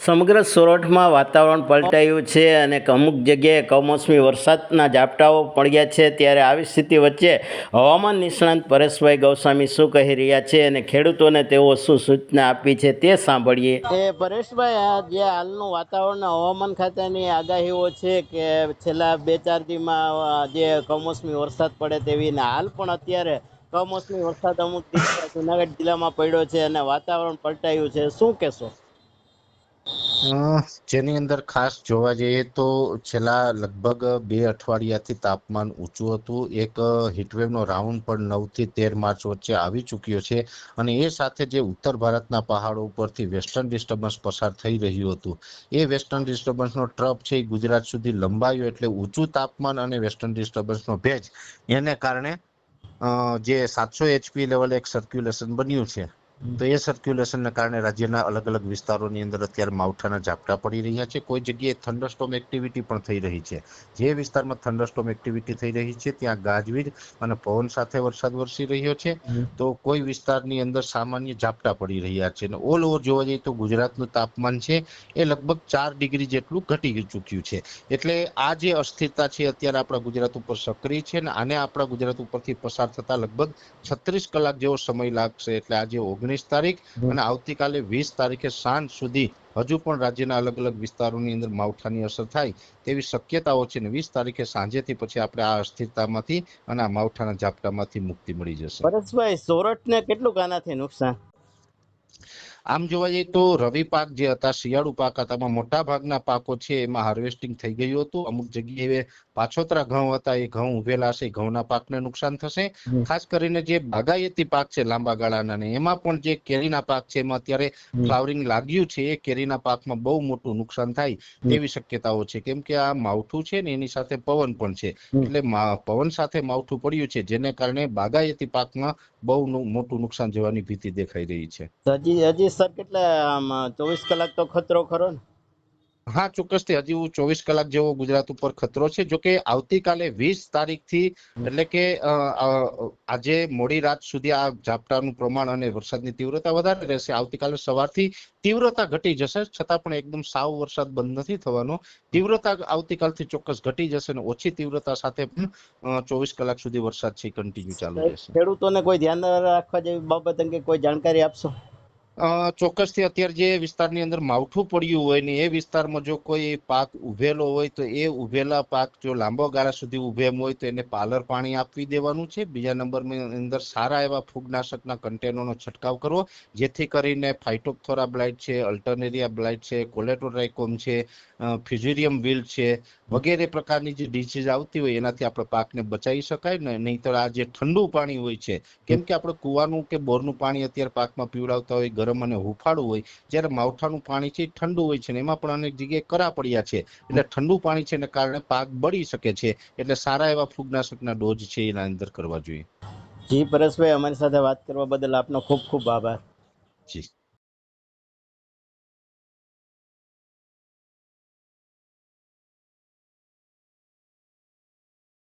સમગ્ર સોરઠમાં વાતાવરણ પલટાયું છે અને અમુક જગ્યાએ કમોસમી વરસાદના ઝાપટાઓ પડ્યા છે। ત્યારે આવી સ્થિતિ વચ્ચે હવામાન નિષ્ણાંત પરેશભાઈ ગૌસ્વામી શું કહી રહ્યા છે અને ખેડૂતોને તેઓ શું સૂચના આપી છે તે સાંભળીએ। પરેશભાઈ, આ જે હાલનું વાતાવરણ હવામાન ખાતાની આગાહીઓ છે કે છેલ્લા 2-4 દીમાં જે કમોસમી વરસાદ પડે તેવી ને હાલ પણ અત્યારે કમોસમી વરસાદ અમુક જુનાગઢ જિલ્લામાં પડ્યો છે અને વાતાવરણ પલટાયું છે, શું કહેશો? જેની અંદર ખાસ જોવા જઈએ તો છેલ્લા લગભગ 2 અઠવાડિયાથી તાપમાન ઊંચું હતું। એક હીટવેવનો રાઉન્ડ પણ 9 થી 13 માર્ચ વચ્ચે આવી ચૂક્યો છે અને એ સાથે જે ઉત્તર ભારતના પહાડો ઉપરથી વેસ્ટર્ન ડિસ્ટર્બન્સ પસાર થઈ રહ્યું હતું, એ વેસ્ટર્ન ડિસ્ટર્બન્સનો ટ્રફ છે એ ગુજરાત સુધી લંબાયો, એટલે ઊંચું તાપમાન અને વેસ્ટર્ન ડિસ્ટર્બન્સનો ભેજ એને કારણે જે 700 HP લેવલે એક સર્ક્યુલેશન બન્યું છે, તો એ સર્ક્યુલેશનને કારણે રાજ્યના અલગ અલગ વિસ્તારોની અંદર અત્યારે માવઠાના ઝાપટા પડી રહ્યા છે। કોઈ જગ્યાએ થંડરસ્ટોર્મ એક્ટિવિટી પણ થઈ રહી છે। જે વિસ્તારમાં થંડરસ્ટોર્મ એક્ટિવિટી થઈ રહી છે ત્યાં ગાજવીજ અને પવન સાથે વરસાદ વરસી રહ્યો છે, તો કોઈ વિસ્તારની અંદર સામાન્ય ઝાપટા પડી રહ્યા છે। અને ઓલ ઓવર જોવા જઈએ તો ગુજરાતનું તાપમાન છે એ લગભગ 4 ડિગ્રી જેટલું ઘટી ચૂક્યું છે। એટલે આ જે અસ્થિરતા છે અત્યારે આપણા ગુજરાત ઉપર સક્રિય છે અને આને આપણા ગુજરાત ઉપરથી પસાર થતા લગભગ 36 કલાક જેવો સમય લાગશે। એટલે આજે 19 તારીખ અને આવતીકાલે 20 તારીખે સાંજ સુધી હજુ પણ રાજ્યના અલગ અલગ વિસ્તારોની અંદર માવઠાની અસર થાય તેવી શક્યતાઓ છે ને 20 તારીખે સાંજેથી પછી આપણે આ અસ્થિરતામાંથી અને આ માવઠાના ઝાપટામાંથી મુક્તિ મળી જશે। પરેશભાઈ, સોરઠને કેટલું આનાથી નુકસાન? આમ જોવા જઈએ તો રવિ પાક જે હતા, શિયાળુ પાક હતા, એમાં મોટા ભાગના પાકો છે એમાં હાર્વેસ્ટિંગ થઈ ગયું હતું। અમુક જગ્યાએ પાછોતરા ઘઉં હતા, એ ઘઉં ઉભેલા હશે, ઘઉંના પાકને નુકસાન થશે। ખાસ કરીને જે બાગાયતી પાક છે લાંબા ગાળાના, ને એમાં પણ જે કેરીના પાક છે એમાં અત્યારે ફ્લાવરિંગ લાગ્યું છે, એ કેરીના પાકમાં બહુ મોટું નુકસાન થાય તેવી શક્યતાઓ છે। કેમ કે આ માવઠું છે ને એની સાથે પવન પણ છે, એટલે પવન સાથે માવઠું પડ્યું છે જેને કારણે બાગાયતી પાકમાં બહુ મોટું નુકસાન જવાની ભીતિ દેખાઈ રહી છે। હજી સર કેટલા 24 કલાક તો ખતરો ખરો ને? હા, ચોક્કસથી હજી 24 કલાક જેવો ગુજરાત ઉપર ખતરો છે। જોકે આવતીકાલે 20 તારીખથી એટલે કે આજે મોડી રાત સુધી આ ઝાપટાનું પ્રમાણ અને વરસાદની તીવ્રતા વધારે રહેશે। આવતીકાલે સવારથી તીવ્રતા ઘટી જશે, છતાં પણ એકદમ સાવ વરસાદ બંધ નથી થવાનો। તીવ્રતા આવતીકાલથી ચોક્કસ ઘટી જશે અને ઓછી તીવ્રતા સાથે પણ 24 કલાક સુધી વરસાદ છે કન્ટિન્યુ ચાલુ રહેશે। ખેડૂતોને કોઈ ધ્યાન રાખવા જેવી બાબત અંગે કોઈ જાણકારી આપશો? ચોક્કસથી અત્યારે જે વિસ્તારની અંદર માવઠું પડ્યું હોય ને એ વિસ્તારમાં જો કોઈ પાક ઉભેલો હોય તો એ ઉભેલા પાક જો લાંબા ગાળા સુધી ઉભે એમ હોય તો એને પાલર પાણી આપી દેવાનું છે। બીજા નંબરની અંદર સારા એવા ફૂગનાશકના કન્ટેનરનો છંટકાવ કરવો, જેથી કરીને ફાઇટોપ્થોરા બ્લાઇટ છે, અલ્ટરનેરિયા બ્લાઇટ છે, કોલેટોટ્રાઇકોમ છે, ફ્યુઝેરિયમ વિલ્ટ છે, વગેરે પ્રકારની જે ડિસીઝ આવતી હોય એનાથી આપણે પાકને બચાવી શકાય ને। નહીંતર આ જે ઠંડુ પાણી હોય છે, કેમ કે આપણે કુવાનું કે બોરનું પાણી અત્યારે પાકમાં પીવડાવતા હોય ગરમ અને હુફાળું હોય, જ્યારે માવઠાનું પાણી છે ઠંડુ હોય છે ને એમાં પણ અનેક જગ્યાએ કરા પડ્યા છે, એટલે ઠંડુ પાણી છે ને કારણે પાક બળી શકે છે। એટલે સારા એવા ફૂગનાશકના ડોઝ છે એના અંદર કરવા જોઈએ। જી પરેશભાઈ, અમારી સાથે વાત કરવા બદલ આપનો ખૂબ ખૂબ આભાર। જી।